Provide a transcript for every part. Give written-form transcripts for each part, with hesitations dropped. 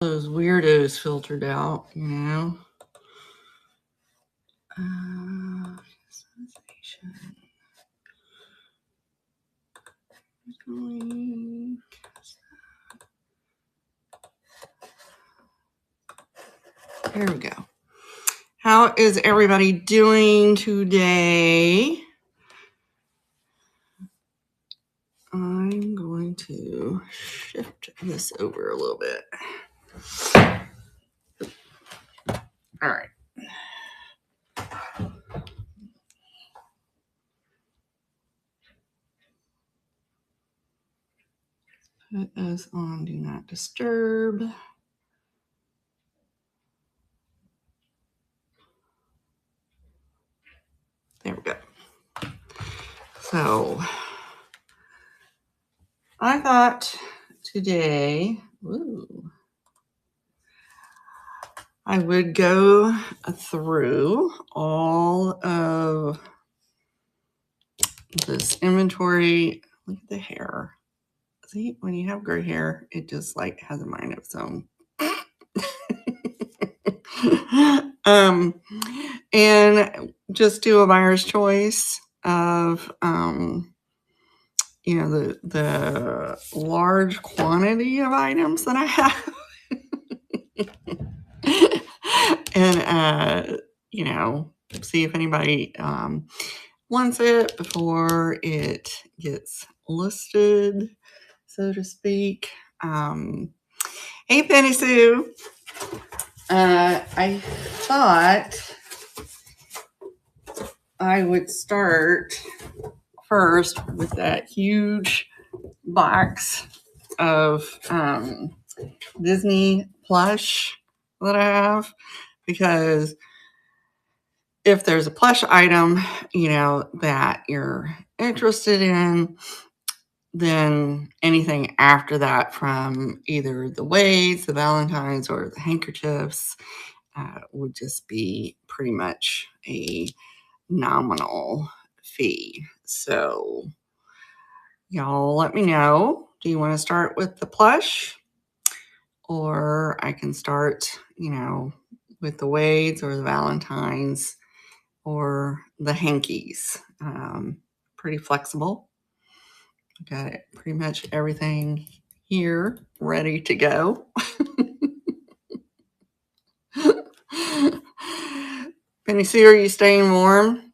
those weirdos filtered out, you know. There we go. How is everybody doing today? I'm going to shift this over a little bit. All right. Put us on Do Not Disturb. There we go. So I thought today, I would go through all of this inventory. Look at the hair. See, when you have gray hair, it just like has a mind of its own. And just do a buyer's choice of, you know, the large quantity of items that I have. And, you know, see if anybody wants it before it gets listed, so to speak. Hey, Penny Sue. I thought I would start first with that huge box of Disney Plush that I have, because if there's a plush item, you know, that you're interested in, then anything after that, from either the Wades, the Valentines, or the handkerchiefs, would just be pretty much a nominal fee. So y'all let me know. Do you want to start with the plush? Or I can start, you know, with the Wades or the Valentines or the Hankies. Pretty flexible. Got it, pretty much everything here ready to go. Penny Sue, are you staying warm?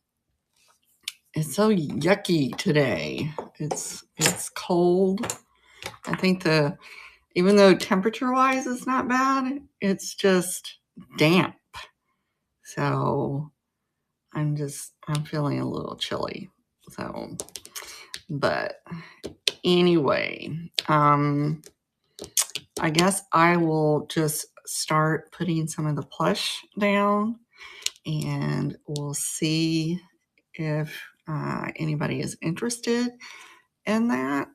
It's so yucky today. It's cold. I think even though temperature wise it's not bad, it's just damp. So I'm feeling a little chilly. So, but anyway, I guess I will just start putting some of the plush down, and we'll see if anybody is interested in that.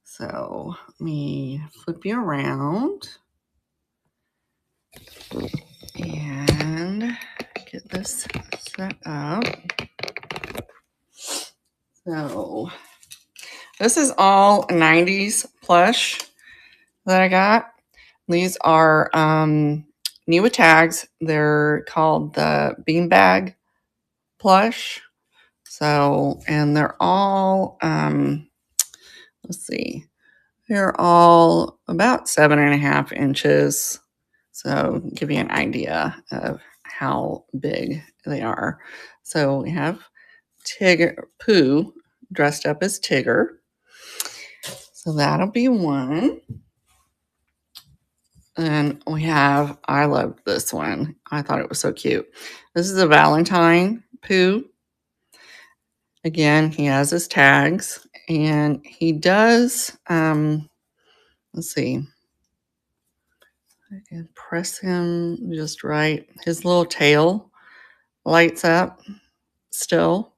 So let me flip you around and get this set up. So this is all 90s plush that I got. These are new with tags. They're called the beanbag plush. So, and they're all, let's see, they're all about 7.5 inches. So give you an idea of how big they are. So we have Pooh dressed up as Tigger. So that'll be one. And we have, I loved this one. I thought it was so cute. This is a Valentine Pooh. Again, he has his tags, and he does, let's see, I can press him just right. His little tail lights up still.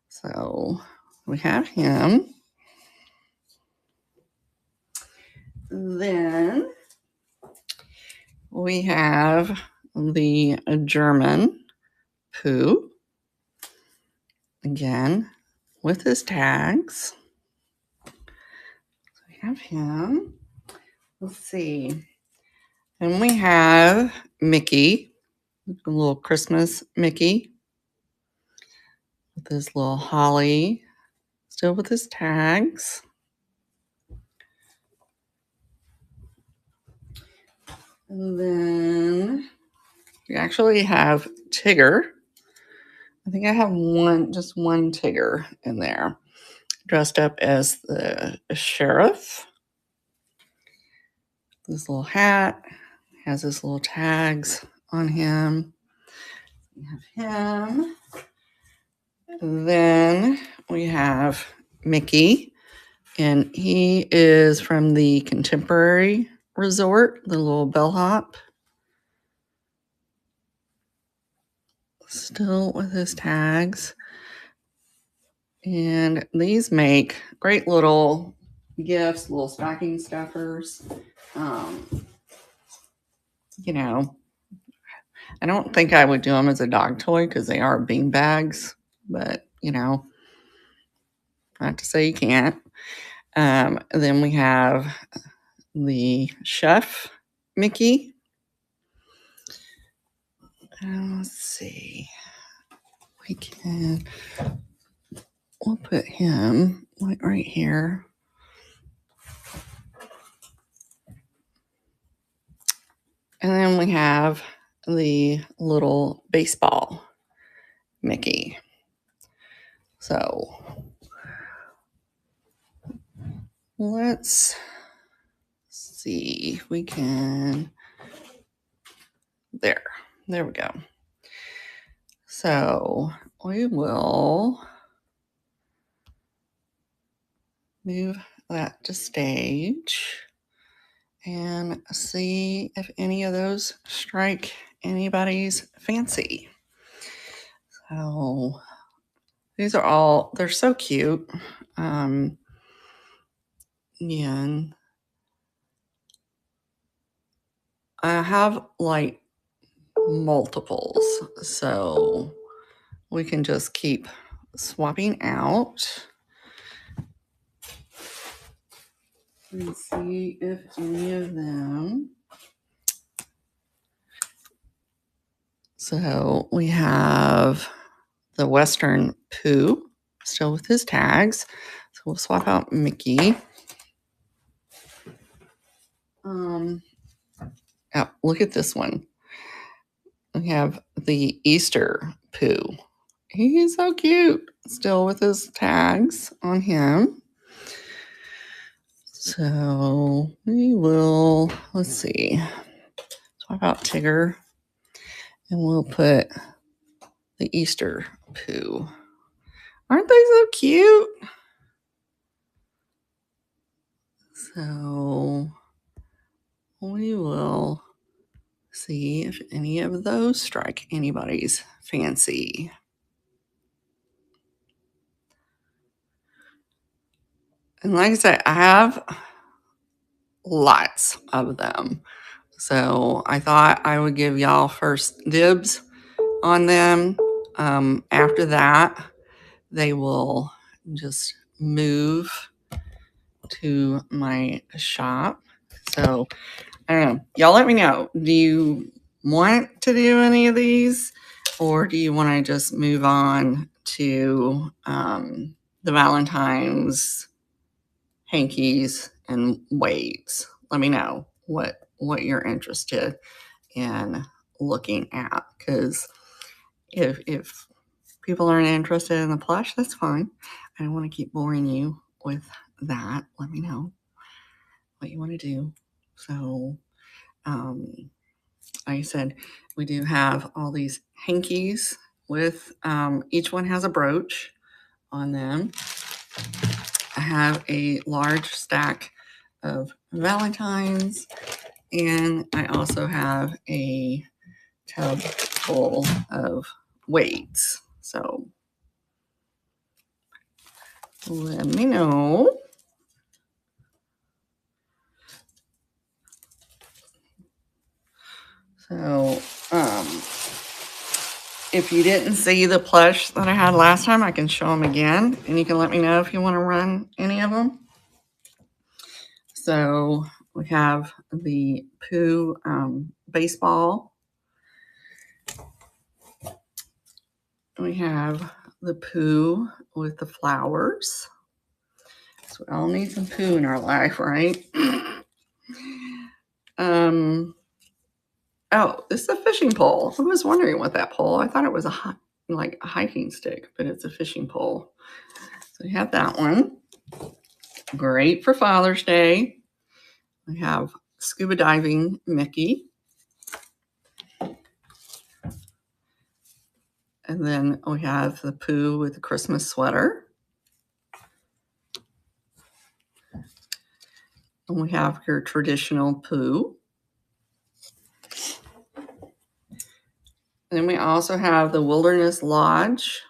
So we have him. Then we have the German Pooh. Again, with his tags. So we have him. Let's see. And we have Mickey, a little Christmas Mickey with his little holly, still with his tags. And then we actually have Tigger. I think I have just one Tigger in there, dressed up as the sheriff. This little hat has his little tags on him. We have him. And then we have Mickey, and he is from the Contemporary Resort, the little bellhop. Still with his tags. And these make great little gifts, little stocking stuffers. You know, I don't think I would do them as a dog toy because they are bean bags, but you know, not to say you can't. Then we have the chef Mickey. Let's see. We'll put him like right here. And then we have the little baseball Mickey. So let's see if we can. There we go. So we will move that to stage and see if any of those strike anybody's fancy. So these are all, they're so cute. And I have like multiples, so we can just keep swapping out and see if any of them. So we have the Western Pooh still with his tags. So we'll swap out Mickey. Oh, look at this one. We have the Easter Pooh. He's so cute. Still with his tags on him. So we will, let's see, swap out Tigger. And we'll put the Easter Pooh. Aren't they so cute? So we will see if any of those strike anybody's fancy. And like I said, I have lots of them. So I thought I would give y'all first dibs on them. After that, they will just move to my shop. So I don't know. Y'all let me know. Do you want to do any of these? Or do you want to just move on to the Valentine's, Hankies, and Wade's? Let me know what you're interested in looking at. Because if people aren't interested in the plush, that's fine. I don't want to keep boring you with that. Let me know what you want to do. So, like I said, we do have all these hankies with each one has a brooch on them. I have a large stack of Valentines, and I also have a tub full of Wade's. So let me know. So, if you didn't see the plush that I had last time, I can show them again, and you can let me know if you want to run any of them. So We have the Pooh baseball. We have the Pooh with the flowers. So we all need some Pooh in our life, right? Oh, this is a fishing pole. I was wondering what that pole. I thought it was like a hiking stick, but it's a fishing pole. So we have that one. Great for Father's Day. We have scuba diving Mickey. And then we have the Pooh with the Christmas sweater. And we have your traditional Pooh. And then we also have the Wilderness Lodge.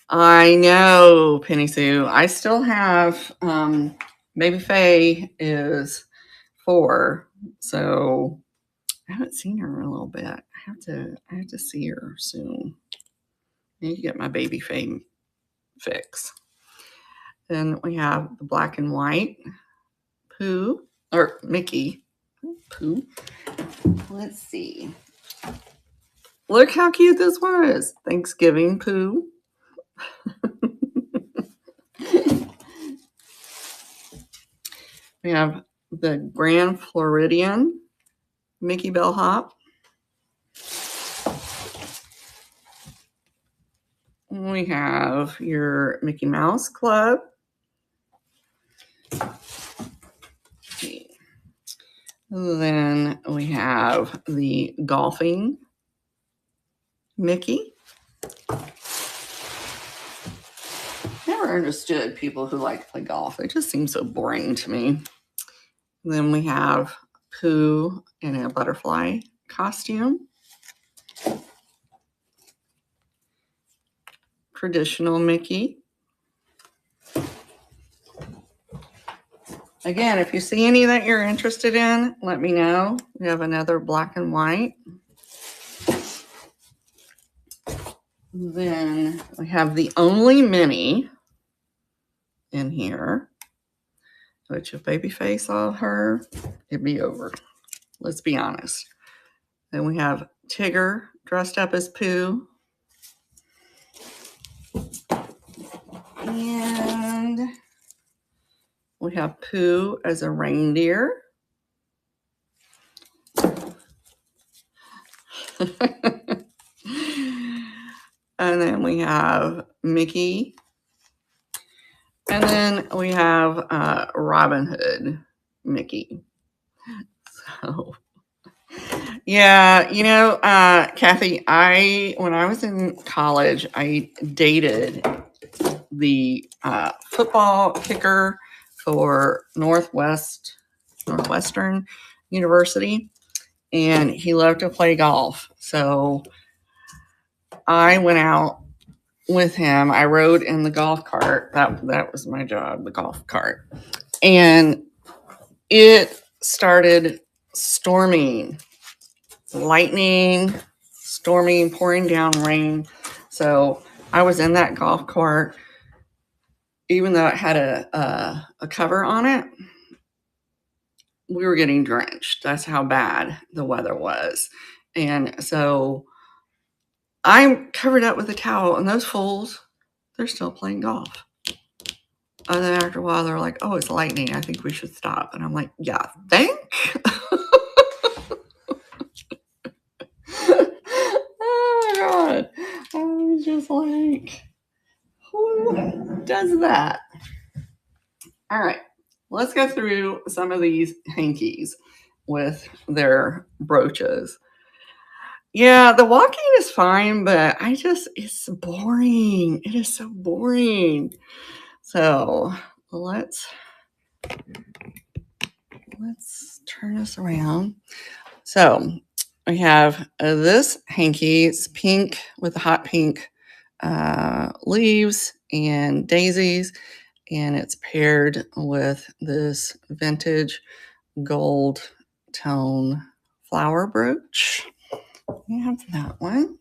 I know, Penny Sue. I still have Baby Faye is 4, so I haven't seen her in a little bit. I have to see her soon. I need to get my Baby Faye fix. Then we have the black and white Pooh or Mickey Pooh. Let's see. Look how cute this was. Thanksgiving Pooh. We have the Grand Floridian Mickey Bellhop. We have your Mickey Mouse Club. Then we have the golfing Mickey. Never understood people who like to play golf. It just seems so boring to me. Then we have Pooh in a butterfly costume. Traditional Mickey. Again, if you see any that you're interested in, let me know. We have another black and white. Then we have the only Minnie in here, which if Baby Faye saw her, it'd be over. Let's be honest. Then we have Tigger dressed up as Pooh. And we have Pooh as a reindeer. And then we have Mickey. And then we have Robin Hood Mickey. So, yeah, you know, Kathy, when I was in college, I dated the football kicker for Northwestern University, and he loved to play golf. So I went out with him. I rode in the golf cart. That was my job, the golf cart. And it started storming, lightning, storming, pouring down rain. So I was in that golf cart, even though it had a cover on it. We were getting drenched. That's how bad the weather was. And so I'm covered up with a towel, and those fools, they're still playing golf. And then after a while, they're like, oh, it's lightning. I think we should stop. And I'm like, yeah, think? Oh, my God. I was just like, who does that? All right. Let's go through some of these hankies with their brooches. Yeah, the walking is fine, but it's boring. It is so boring. So let's turn this around. So we have this hanky. It's pink with the hot pink leaves and daisies, and it's paired with this vintage gold tone flower brooch. We have that one.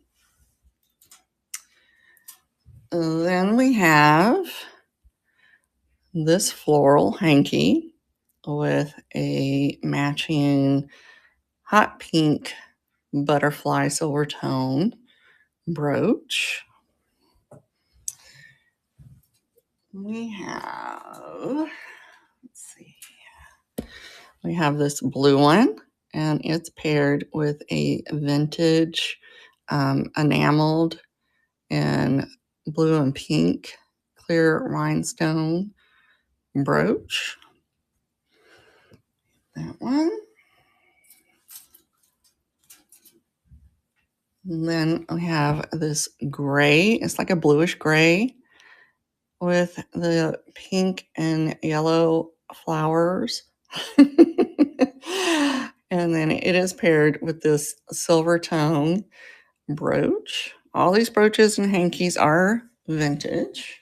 Then we have this floral hanky. with a matching hot pink butterfly silver tone brooch. We have, let's see, we have this blue one, and it's paired with a vintage enameled and blue and pink clear rhinestone brooch. That one. And then we have this gray. It's like a bluish gray with the pink and yellow flowers. And then it is paired with this silver tone brooch. All these brooches and hankies are vintage.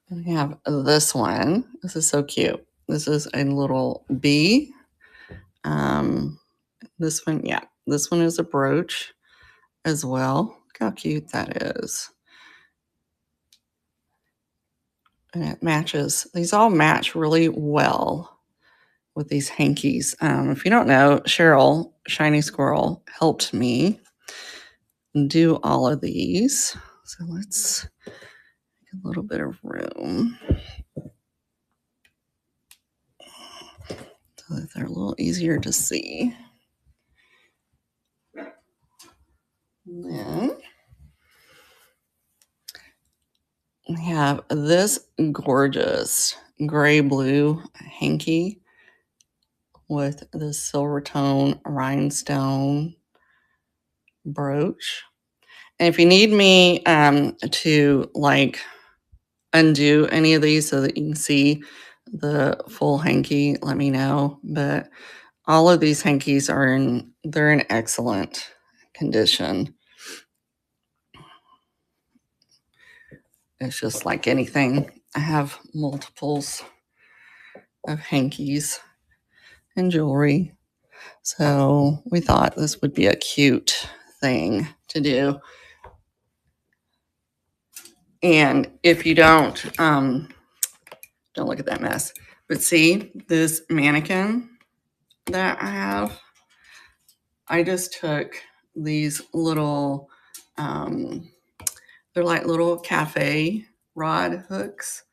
We have this one. This is so cute. This is a little bee. This one, yeah, this one is a brooch as well. Look how cute that is. And it matches. These all match really well with these hankies. If you don't know, Cheryl, Shiny Squirrel, helped me do all of these. So let's make a little bit of room so that they're a little easier to see. And then we have this gorgeous gray blue hanky with the silver tone rhinestone brooch. And if you need me to like undo any of these so that you can see the full hanky, let me know. But all of these hankies they're in excellent condition. It's just like anything. I have multiples of hankies and jewelry. So we thought this would be a cute thing to do. And if you don't look at that mess, but see this mannequin that I have, I just took these little, they're like little cafe rod hooks,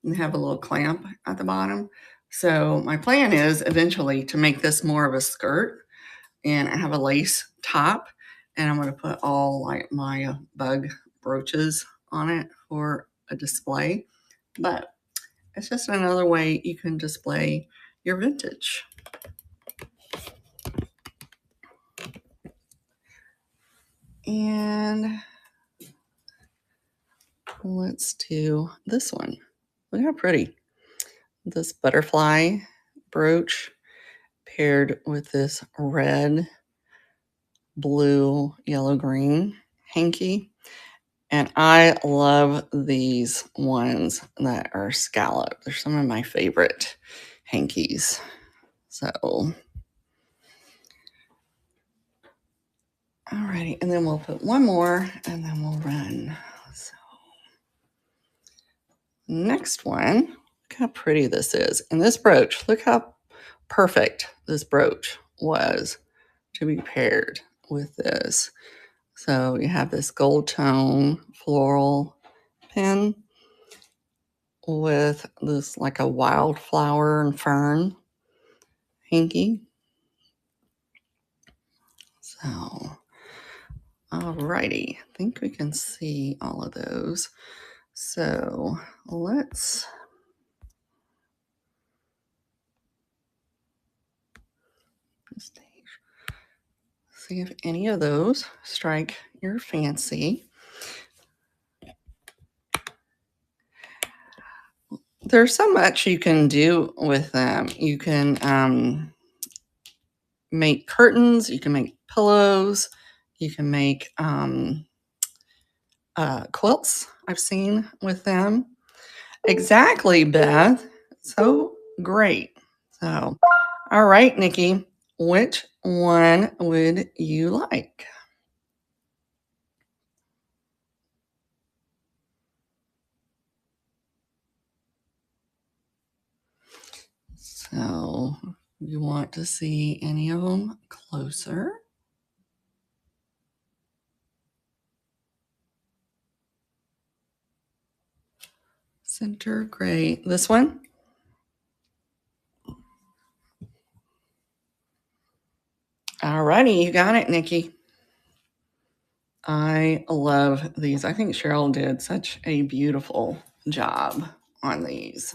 and they have a little clamp at the bottom. So my plan is eventually to make this more of a skirt, and I have a lace top, and I'm going to put all like my bug brooches on it for a display. But it's just another way you can display your vintage. And let's do this one. Look how pretty. This butterfly brooch paired with this red, blue, yellow, green hanky. And I love these ones that are scalloped. They're some of my favorite hankies. So, alrighty. And then we'll put one more and then we'll run. So, next one. Look how pretty this is. And this brooch, look how perfect this brooch was to be paired with this. So you have this gold tone floral pin with this like a wildflower and fern hanky. So, alrighty, I think we can see all of those. So let's see if any of those strike your fancy. There's so much you can do with them. You can make curtains, you can make pillows, you can make quilts I've seen with them. Exactly, Beth. So great. So, all right, Nikki, which one would you like? So you want to see any of them closer. Center gray. This one? Alrighty, you got it, Nikki. I love these. I think Cheryl did such a beautiful job on these.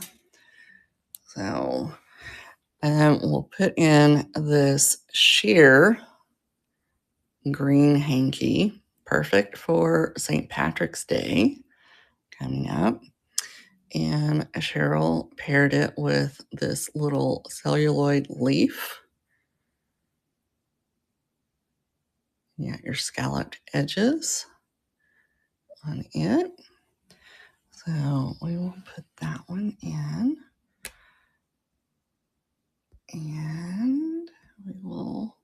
So, and then we'll put in this sheer green hanky, perfect for St. Patrick's Day coming up. And Cheryl paired it with this little celluloid leaf. You got your scalloped edges on it. So we will put that one in. And we will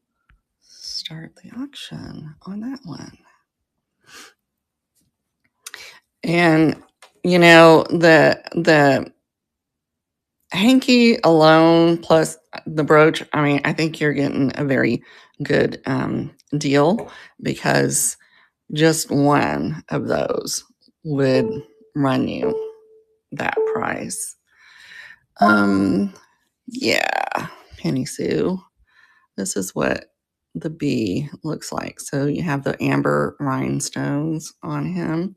start the auction on that one. And you know, the hanky alone plus the brooch, I mean, I think you're getting a very good deal, because just one of those would run you that price. Yeah, Penny Sue. This is what the bee looks like. So you have the amber rhinestones on him.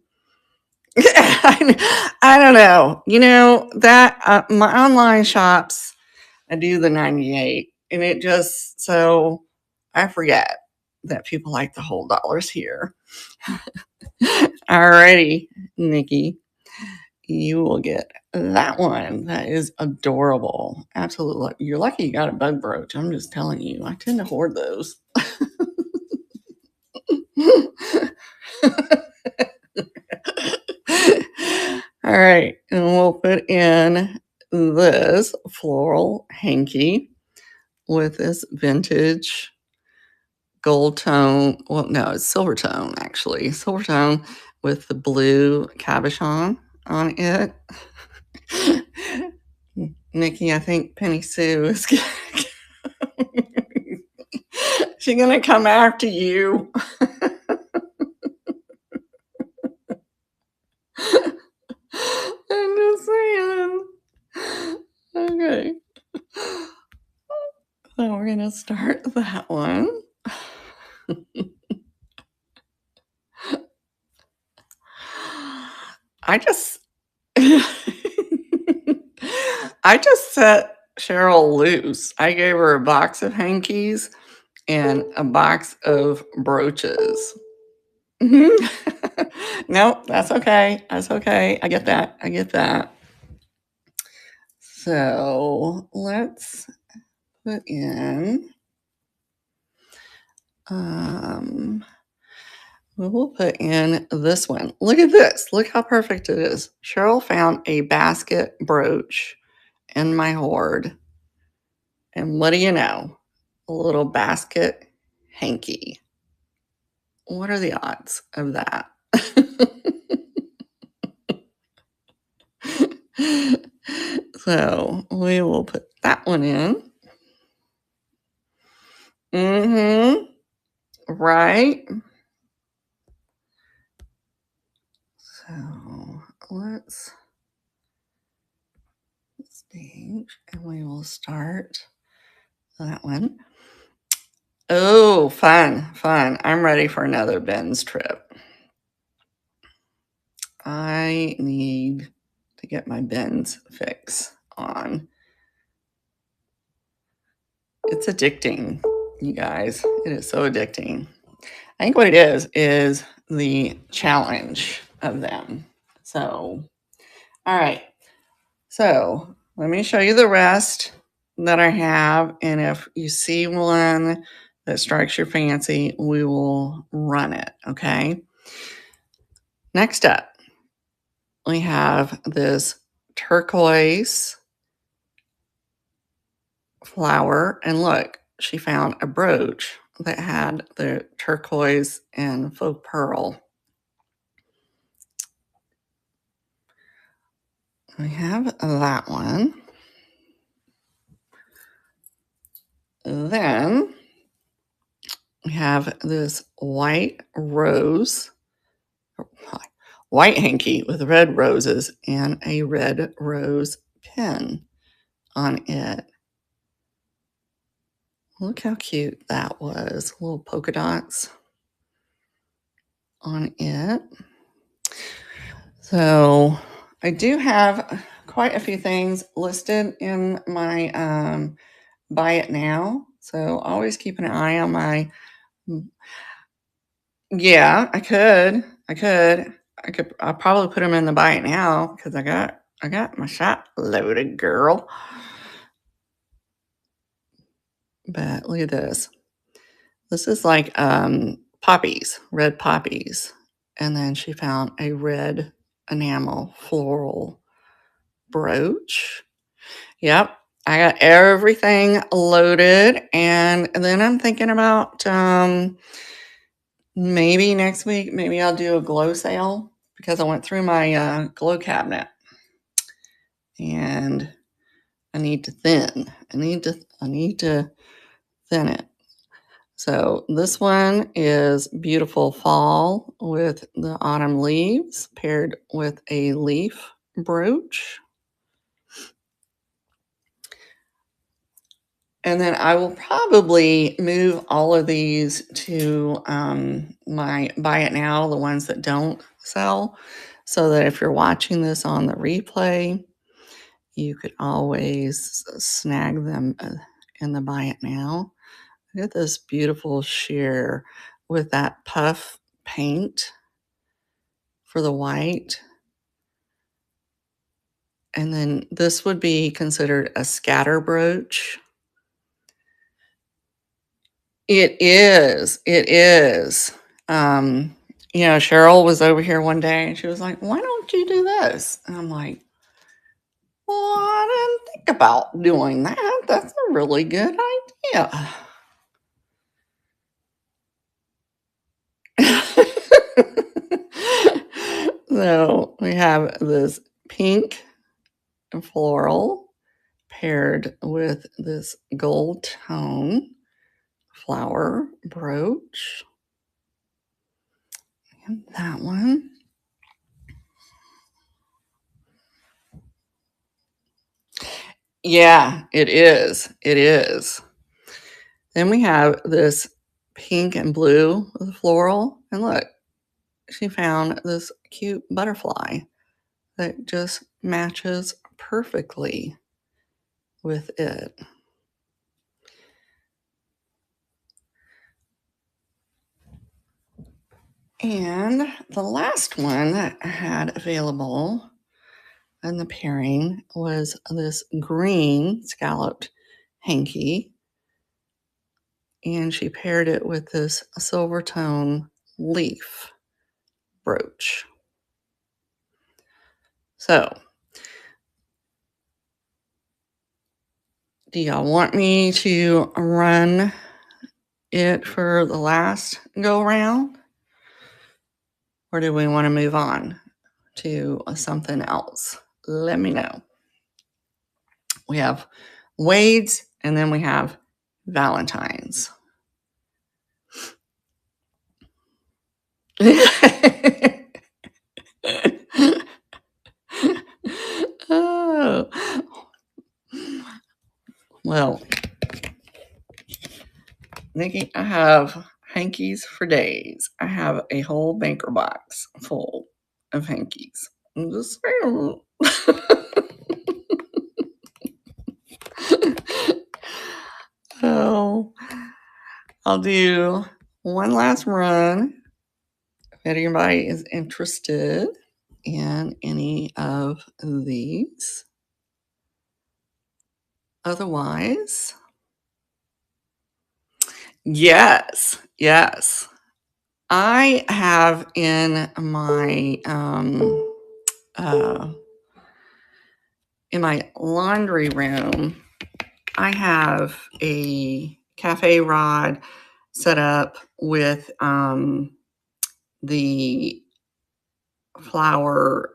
I don't know. You know, that my online shops, I do the 98, and it just, so I forget that people like the whole dollars here. Alrighty, Nikki, you will get that one. That is adorable. Absolutely. You're lucky you got a bug brooch. I'm just telling you, I tend to hoard those. All right, and we'll put in this floral hanky with this vintage gold tone. Well, no, it's silver tone, actually. Silver tone with the blue cabochon on it. Nikki, I think Penny Sue is she gonna come after you. I'm just saying. Okay. So we're gonna start that one. I just I just set Cheryl loose. I gave her a box of hankies and a box of brooches. Nope, that's okay. That's okay. I get that. I get that. So let's put in, we will put in this one. Look at this. Look how perfect it is. Cheryl found a basket brooch in my hoard. And what do you know? A little basket hanky. What are the odds of that? So we will put that one in. Right. So let's stage, and we will start that one. Oh, fun, fun. I'm ready for another Ben's trip. I need to get my Ben's fix on. It's addicting, you guys. It is so addicting. I think what it is the challenge of them. So, all right. So let me show you the rest that I have. And if you see one that strikes your fancy, we will run it. Okay. Next up, we have this turquoise flower. And look, she found a brooch that had the turquoise and faux pearl. We have that one. then we have this white rose, white hanky with red roses and a red rose pin on it. Look how cute that was. Little polka dots on it. So I do have quite a few things listed in my buy it now. So always keep an eye on my, yeah, I'll probably put them in the buy it now because I got my shop loaded, girl. But look at this. This is like poppies, red poppies. And then she found a red enamel floral brooch. Yep. I got everything loaded. And then I'm thinking about maybe next week, maybe I'll do a glow sale because I went through my glow cabinet and I need to thin. I need to thin it. So this one is beautiful fall with the autumn leaves paired with a leaf brooch. And then I will probably move all of these to my buy it now, the ones that don't sell, so that if you're watching this on the replay, you could always snag them in the buy it now. Look at this beautiful sheer with that puff paint for the white. And then this would be considered a scatter brooch. It is. It is. Cheryl was over here one day and she was like, why don't you do this? And I'm like, well, I didn't think about doing that. That's a really good idea. So we have this pink and floral paired with this gold tone flower brooch. And that one. Yeah, it is. It is. Then we have this pink and blue with floral. And look, she found this cute butterfly that just matches perfectly with it. And the last one that I had available in the pairing was this green scalloped hanky. And she paired it with this silver tone leaf brooch. So, do y'all want me to run it for the last go round? Or do we want to move on to something else? Let me know. We have Wade's and then we have Valentine's. Oh. Well, Nikki, I have hankies for days. I have a whole banker box full of hankies. I'm just saying. So I'll do one last run if anybody is interested in any of these. Otherwise, yes. I have in my laundry room, I have a cafe rod set up with the flower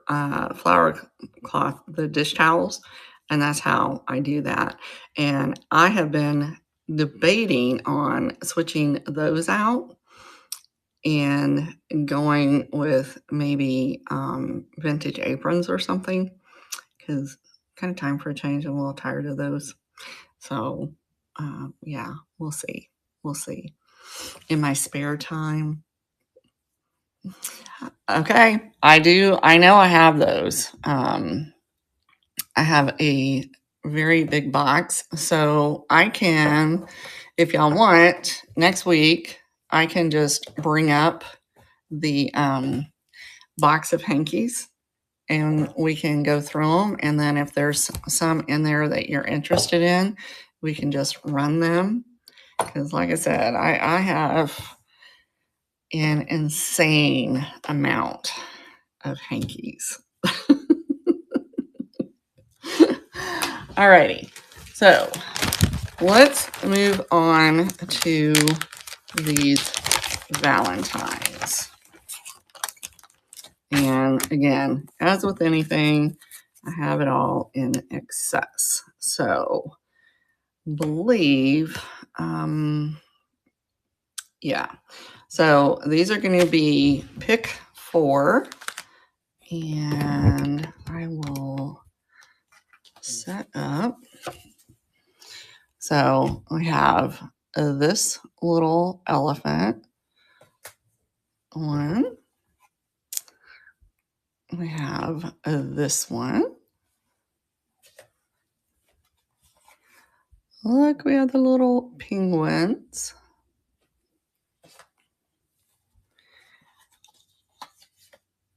cloth, the dish towels, and that's how I do that. And I have been debating on switching those out and going with maybe vintage aprons or something, because kind of time for a change. I'm a little tired of those. So yeah, we'll see. We'll see. In my spare time. Okay, I know I have those. I have a very big box, so I can, if y'all want, next week, I can just bring up the box of hankies and we can go through them. And then if there's some in there that you're interested in, we can just run them. Because, like I said, I have an insane amount of hankies. Alrighty, so let's move on to these Valentines. And again, as with anything, I have it all in excess. So believe, yeah. So these are going to be pick 4, and I will set up. So we have this little elephant one. We have this one. Look, we have the little penguins.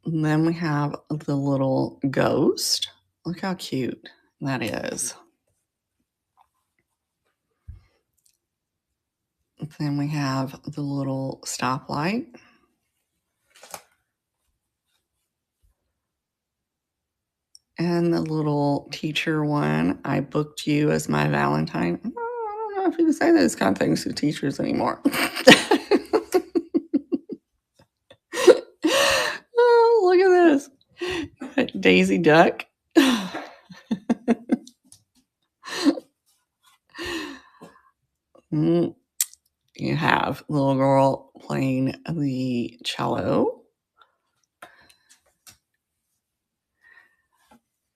And then we have the little ghost. Look how cute that is. Then we have the little stoplight. And the little teacher one. I booked you as my Valentine. I don't know if you can say those kind of things to teachers anymore. Oh, look at this. Daisy Duck. You have little girl playing the cello.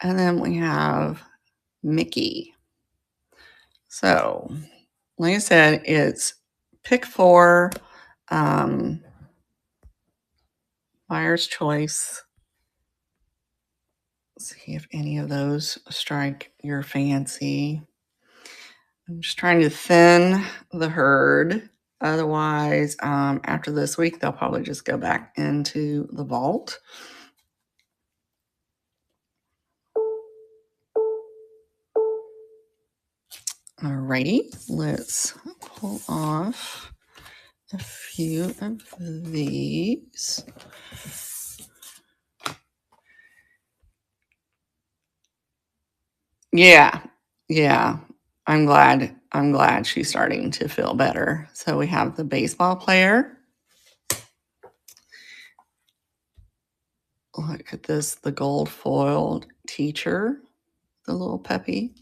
And then we have Mickey. So, like I said, it's pick 4, buyer's choice. Let's see if any of those strike your fancy. I'm just trying to thin the herd. Otherwise, after this week, they'll probably just go back into the vault. Alrighty, let's pull off a few of these. Yeah. I'm glad she's starting to feel better. So we have the baseball player. Look at this, the gold foiled teacher, the little Peppy.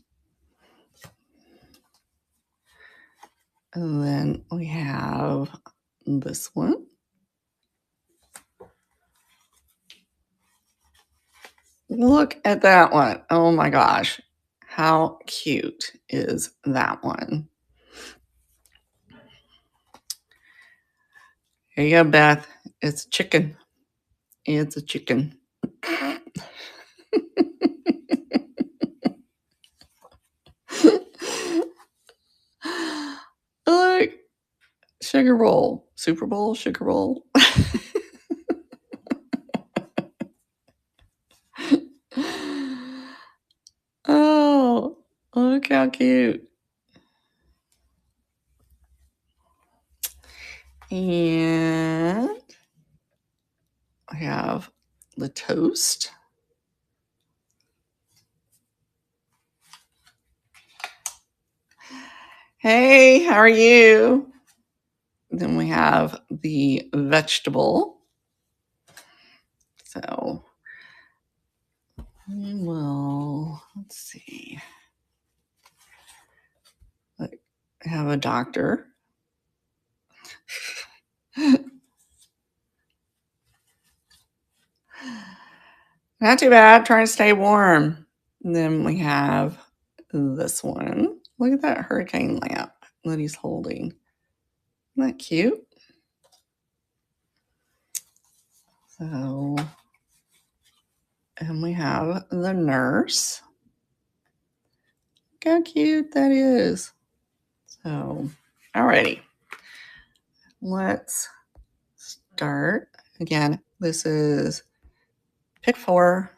And then we have this one. Look at that one. Oh my gosh. How cute is that one? Here you go, Beth. It's chicken. It's a chicken. Look. Sugar roll. Super Bowl, sugar roll. Oh, look how cute. And I have the toast. Hey, how are you? Then we have the vegetable. So we will, let's see. Look, We have a doctor. Not too bad, trying to stay warm. And then we have this one. Look at that hurricane lamp that he's holding. Isn't that cute? So, and we have the nurse. Look how cute that is. So, alrighty. Let's start. Again, this is pick 4.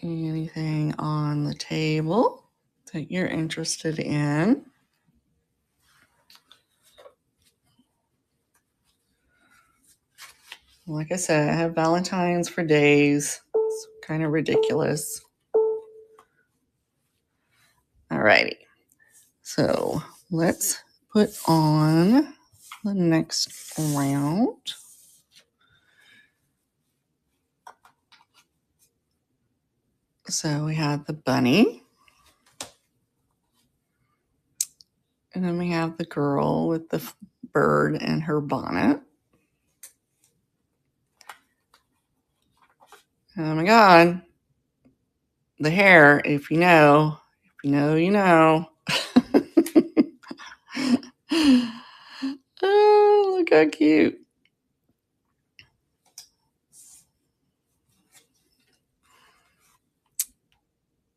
Anything on the table that you're interested in. Like I said, I have Valentines for days. It's kind of ridiculous. Alrighty. So let's put on the next round. So we have the bunny. And then we have the girl with the bird and her bonnet. Oh my God. The hair, if you know, you know. Oh, look how cute.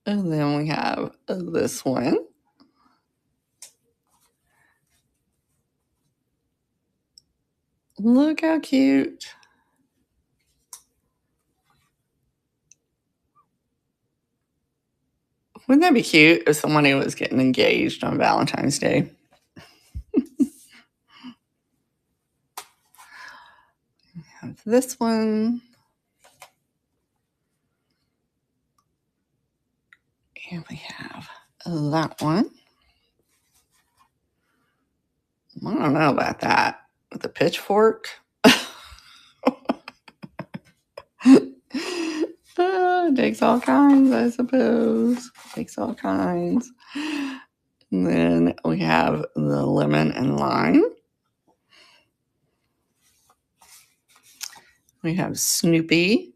And then we have this one. Look how cute. Wouldn't that be cute if somebody was getting engaged on Valentine's Day? We have this one. And we have that one. I don't know about that. With a pitchfork. Takes all kinds, I suppose. Takes all kinds. And then we have the lemon and lime. We have Snoopy.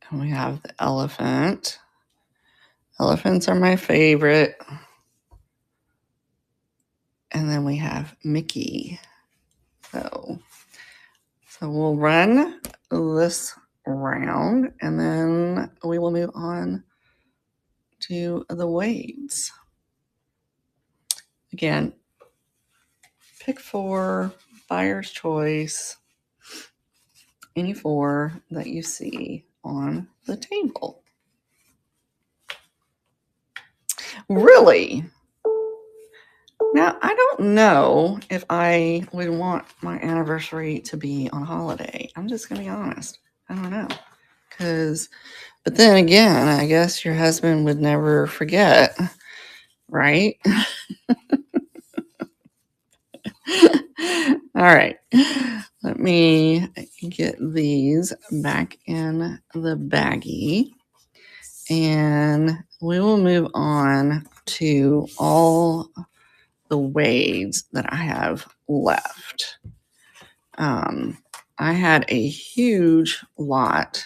And we have the elephant. Elephants are my favorite. And then we have Mickey. So we'll run this round and then we will move on to the weights. Again, pick 4, buyer's choice, any 4 that you see on the table. Really? Now, I don't know if I would want my anniversary to be on a holiday. I'm just going to be honest. I don't know. But then again, I guess your husband would never forget, right? All right. Let me get these back in the baggie. And we will move on to all the wades that I have left. I had a huge lot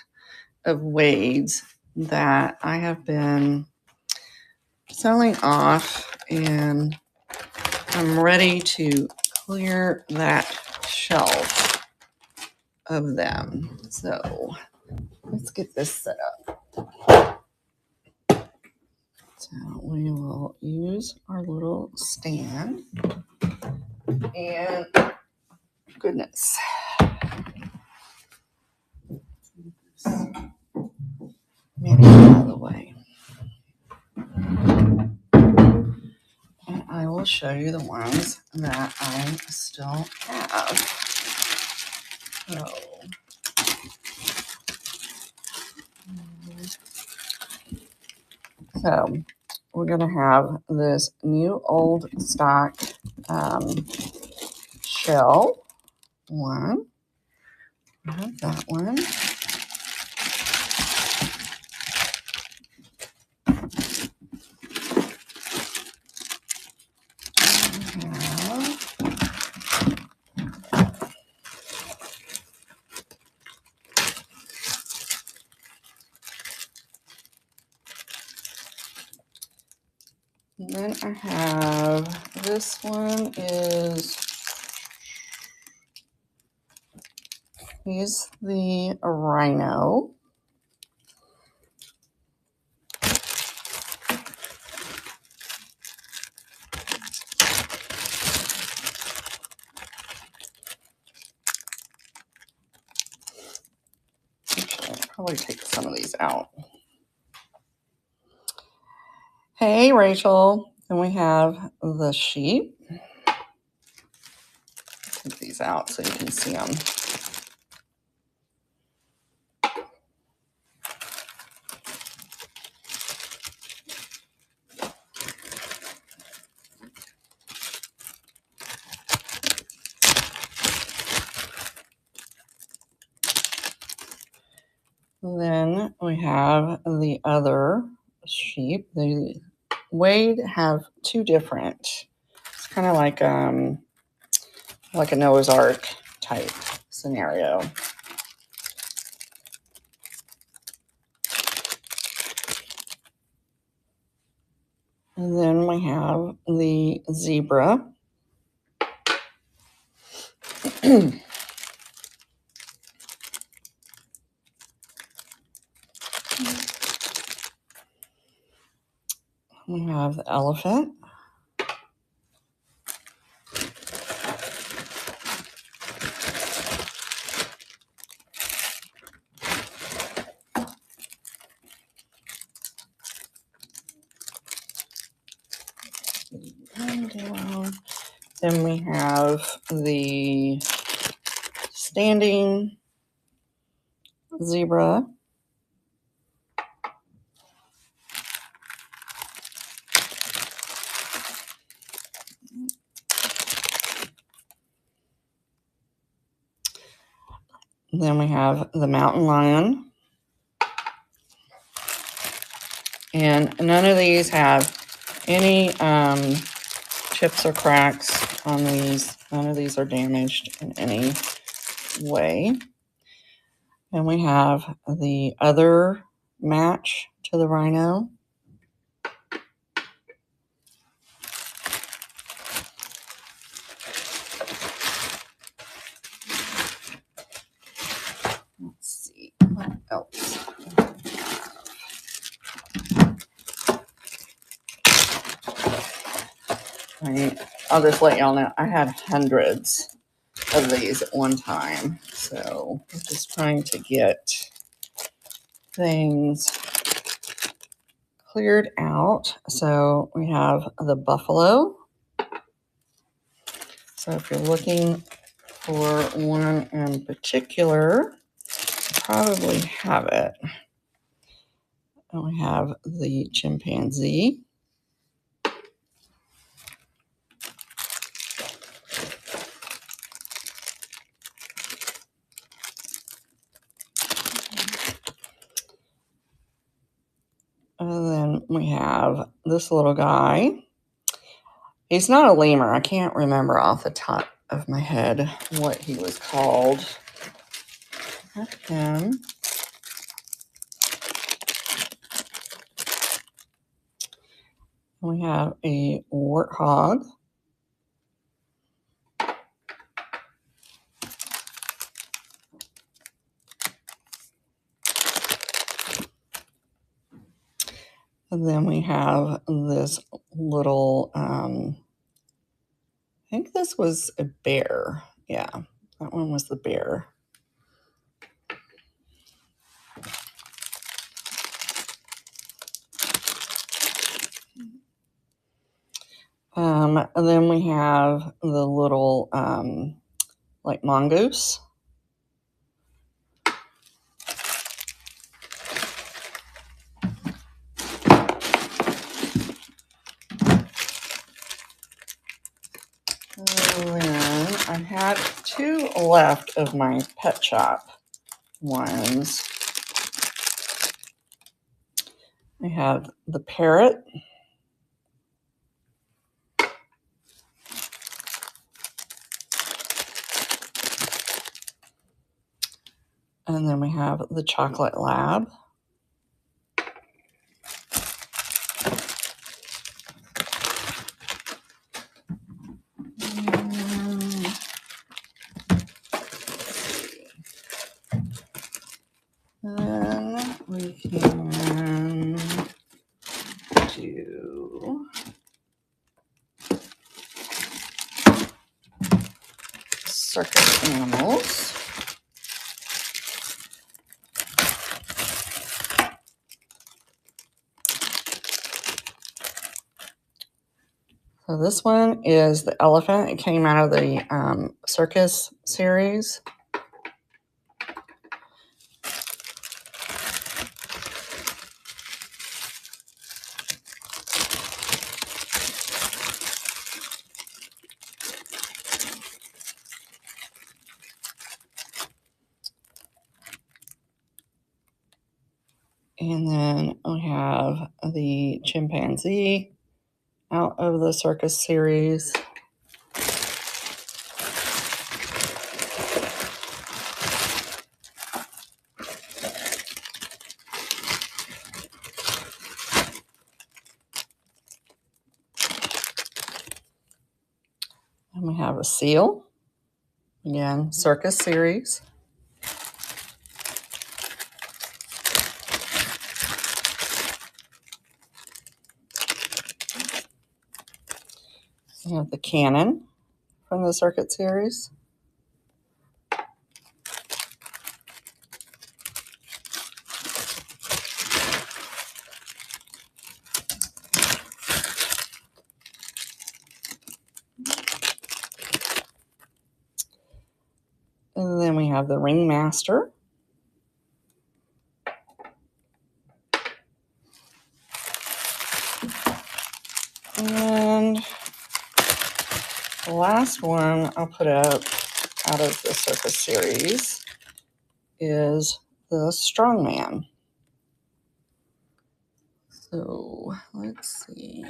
of wades that I have been selling off, and I'm ready to clear that shelf of them. So let's get this set up. So we will use our little stand, and goodness. Maybe out of the way. And I will show you the ones that I still have. So we're going to have this new old stock shell one. I have that one. Then I have, this one is, he's the rhino. Actually, I'll probably take some of these out. Hey, Rachel. Then we have the sheep. Take these out so you can see them. Then we have the other sheep. They weighed have two different. It's kind of like a Noah's Ark type scenario. And then we have the zebra. We have the elephant. Then we have the standing zebra. Then we have the mountain lion. And none of these have any chips or cracks on these. None of these are damaged in any way. And we have the other match to the rhino. Let's see what else. I'll just let y'all know I had hundreds of these at one time. So I'm just trying to get things cleared out. So we have the buffalo. So if you're looking for one in particular, you probably have it. And we have the chimpanzee. And then we have this little guy. He's not a lemur. I can't remember off the top of my head what he was called. That's him. We have a warthog. And then we have this little, I think this was a bear. Yeah, that one was the bear. And then we have the little, like mongoose. And then I had two left of my pet shop ones. I have the parrot. And then we have the chocolate lab. Then we can do circus animals. So this one is the elephant. It came out of the circus series. And then we have the chimpanzee out of the circus series. And we have a seal. Again, circus series. We have the cannon from the circuit series. And then we have the ringmaster. And the last one I'll put up out of the circus series is the strongman. So let's see.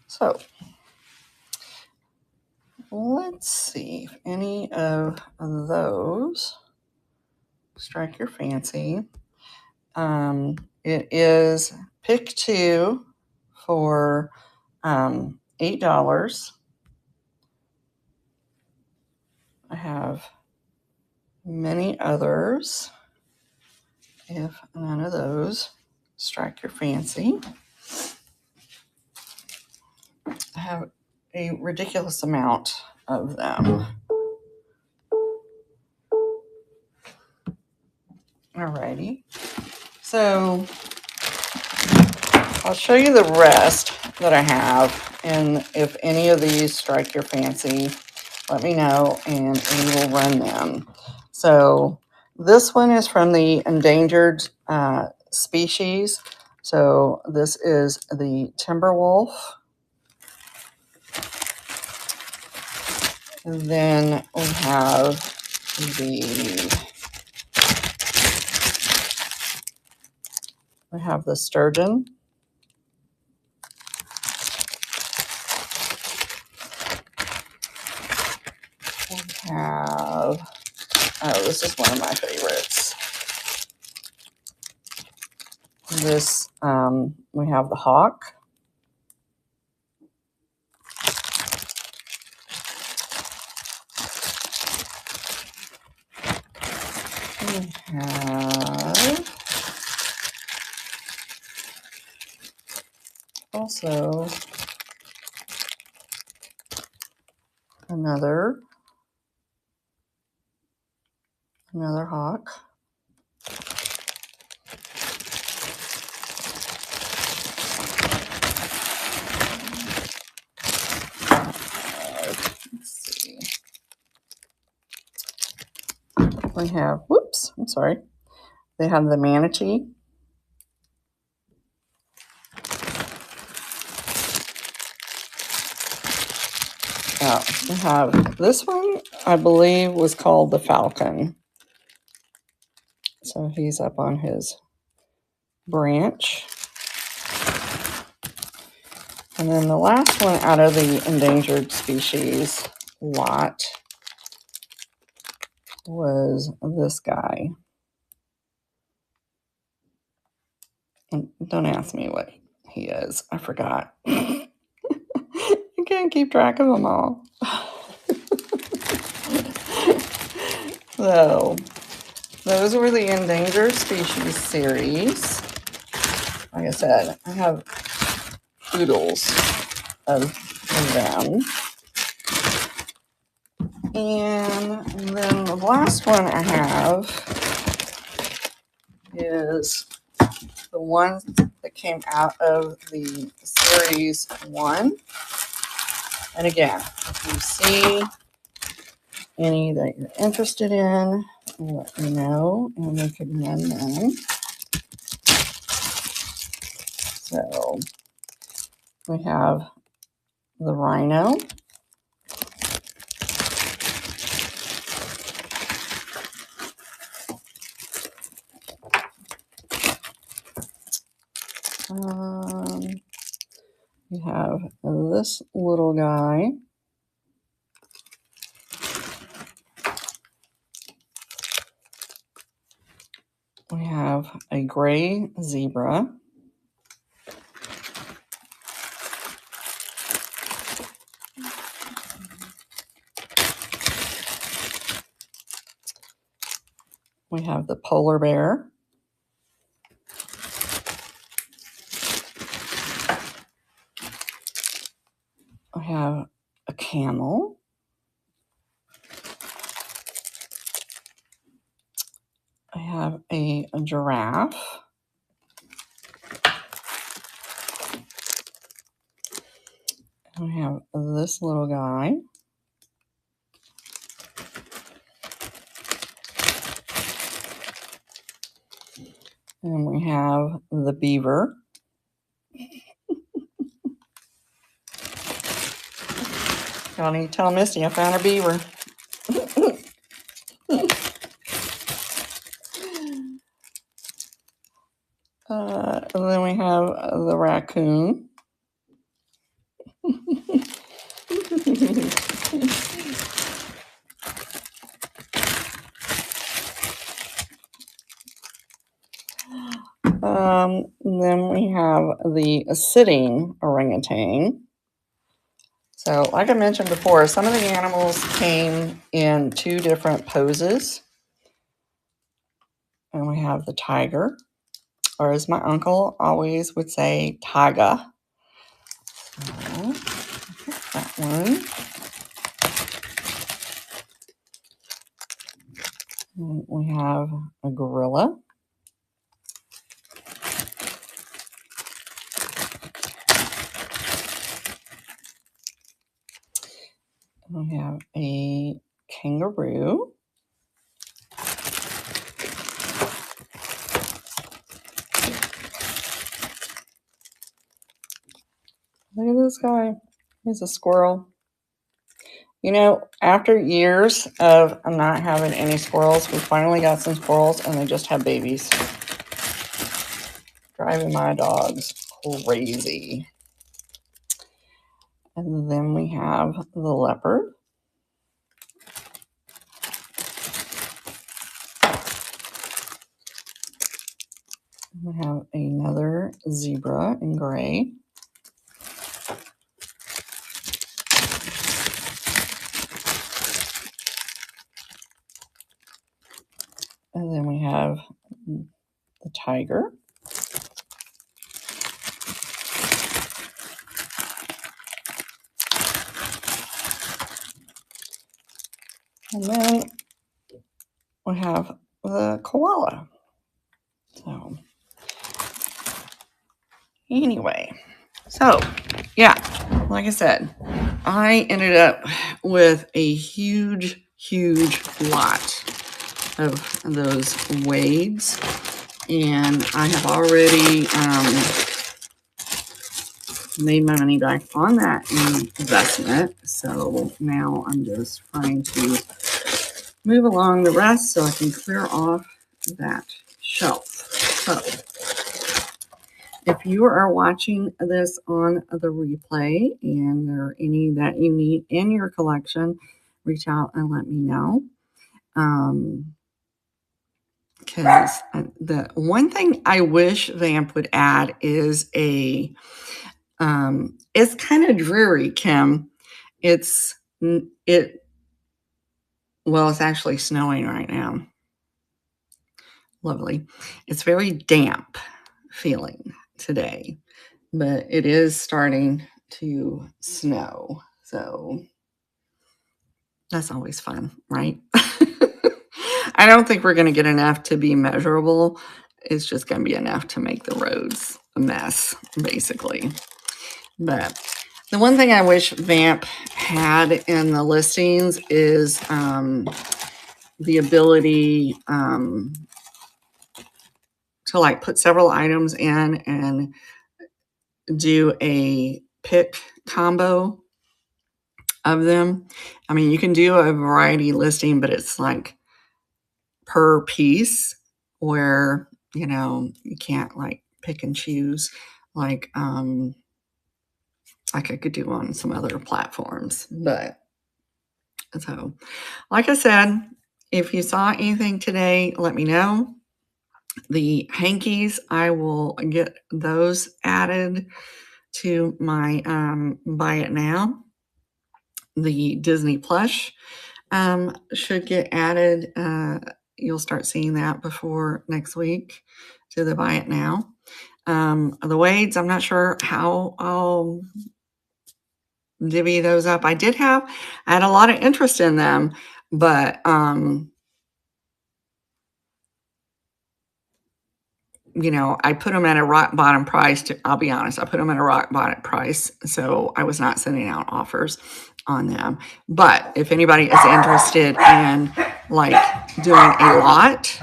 So let's see if any of those strike your fancy. It is pick two for $8. I have many others. If none of those strike your fancy, I have a ridiculous amount of them. Alrighty. So I'll show you the rest that I have, and if any of these strike your fancy, let me know and we will run them. So this one is from the endangered species. So this is the timber wolf. And then we have the sturgeon. We have, oh, this is one of my favorites. This, we have the hawk. We have also another hawk. Let's see. We have, whoops, I'm sorry. They have the manatee. We have this one, I believe, was called the falcon. So he's up on his branch. And then the last one out of the endangered species lot was this guy. And don't ask me what he is. I forgot. I can't keep track of them all. So those were the Endangered Species series. Like I said, I have oodles of them. And then the last one I have is the one that came out of the series 1. And again, if you see any that you're interested in, let me know and we can run them. So we have the rhino. We have this little guy. We have a gray zebra. We have the polar bear. I have a camel. I have a giraffe. I have this little guy. And we have the beaver. Y'all need to tell Misty I found a beaver. And then we have the raccoon. Then we have the sitting orangutan. So like I mentioned before, some of the animals came in 2 different poses. And we have the tiger, or as my uncle always would say, tiger. So, that one. And we have a gorilla. We have a kangaroo. Look at this guy. He's a squirrel. You know, after years of not having any squirrels, we finally got some squirrels and they just have babies. Driving my dogs crazy. And then we have the leopard. We have another zebra in gray. And then we have the tiger. And then we have the koala. So anyway, so yeah, like I said, I ended up with a huge lot of those wades, and I have already made my money back on that investment. So now I'm just trying to move along the rest so I can clear off that shelf. So if you are watching this on the replay and there are any that you need in your collection, reach out and let me know. Because the one thing I wish Vamp would add is it's kind of dreary, Kim. It Well, it's actually snowing right now. Lovely. It's very damp feeling today, but it is starting to snow. So that's always fun, right? I don't think we're going to get enough to be measurable. It's just going to be enough to make the roads a mess, basically. But the one thing I wish Vamp had in the listings is the ability to like put several items in and do a pick combo of them. I mean, you can do a variety listing, but it's like per piece where, you can't like pick and choose like I could do on some other platforms. But so, like I said, if you saw anything today, let me know. The Hankies, I will get those added to my buy it now. The Disney Plush should get added. You'll start seeing that before next week to the buy it now. The Wades, I'm not sure how I'll divvy those up. I had a lot of interest in them, but I put them at a rock bottom price. I'll be honest, I put them at a rock bottom price, so I was not sending out offers on them. But if anybody is interested in like doing a lot,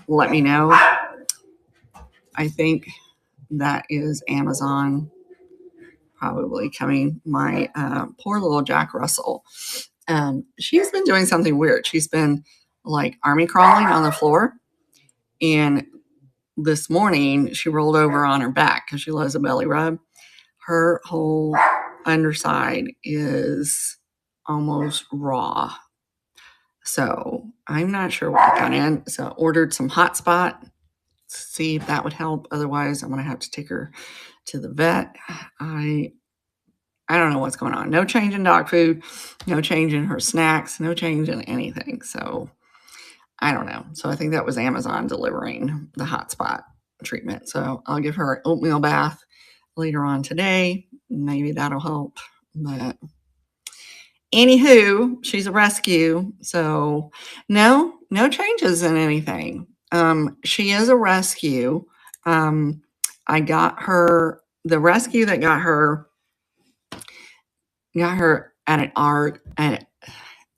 let me know. I think that is Amazon probably coming. My poor little Jack Russell. She's been doing something weird. She's been like army crawling on the floor, and this morning she rolled over on her back because she loves a belly rub. Her whole underside is almost raw. So I'm not sure what got in. So ordered some hot spot, see if that would help. Otherwise, I'm going to have to take her to the vet. I don't know what's going on. No change in dog food, no change in her snacks, no change in anything. So I don't know. So I think that was Amazon delivering the hot spot treatment. So I'll give her an oatmeal bath later on today. Maybe that'll help. But anywho, she's a rescue. So no changes in anything. She is a rescue. I got her, the rescue that got her at an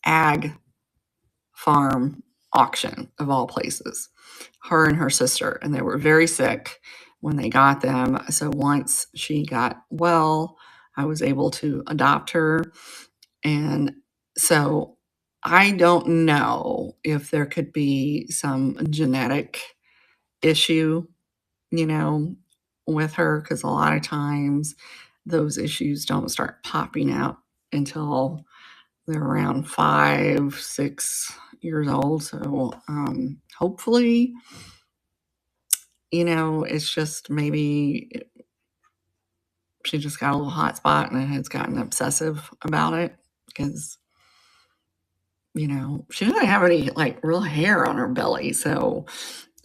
ag farm auction of all places, her and her sister, and they were very sick when they got them. So once she got well, I was able to adopt her. And so I don't know if there could be some genetic issue, with her, because a lot of times those issues don't start popping out until they're around 5, 6 years old. So hopefully, it's just maybe she just got a little hot spot and has gotten obsessive about it because, she doesn't have any like real hair on her belly. So,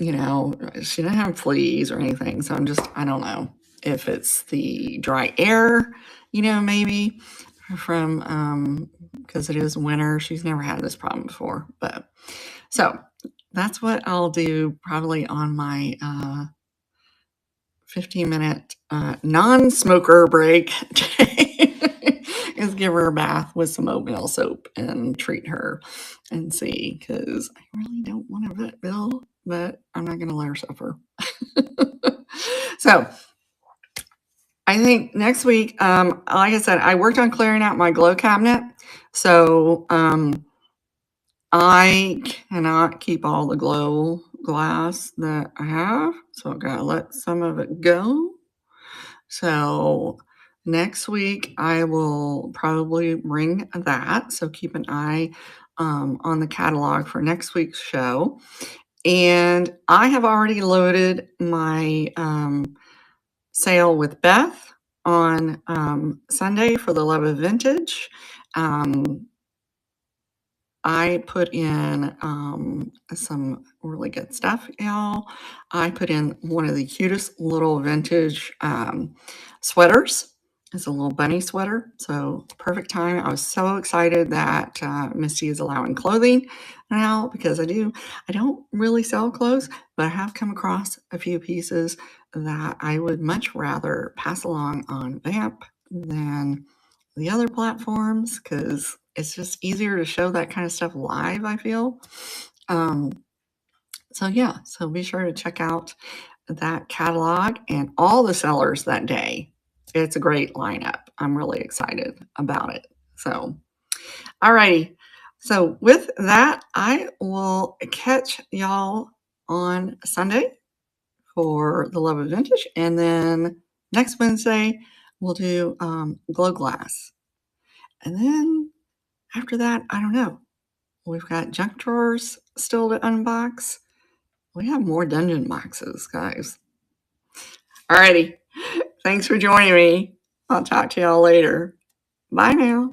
she doesn't have fleas or anything. So I don't know if it's the dry air, maybe from, because it is winter. She's never had this problem before. But so that's what I'll do probably on my 15-minute non-smoker break is give her a bath with some oatmeal soap and treat her and see, because I really don't want a vet bill, but I'm not going to let her suffer. So I think next week, like I said, I worked on clearing out my glow cabinet. So I cannot keep all the glow glass that I have. So I've got to let some of it go. So next week, I will probably bring that. So keep an eye on the catalog for next week's show. And I have already loaded my sale with Beth on Sunday for the Love of Vintage. I put in some really good stuff, y'all. I put in one of the cutest little vintage sweaters. It's a little bunny sweater, so perfect time. I was so excited that Misty is allowing clothing now because I don't really sell clothes, but I have come across a few pieces that I would much rather pass along on Vamp than the other platforms because it's just easier to show that kind of stuff live, I feel. Um, so yeah, so be sure to check out that catalog and all the sellers that day. It's a great lineup. I'm really excited about it. So, alrighty. So with that, I will catch y'all on Sunday for the Love of Vintage, and then next Wednesday we'll do Glow Glass, and then after that, I don't know. We've got junk drawers still to unbox. We have more dungeon boxes, guys. Alrighty. Thanks for joining me. I'll talk to y'all later. Bye now.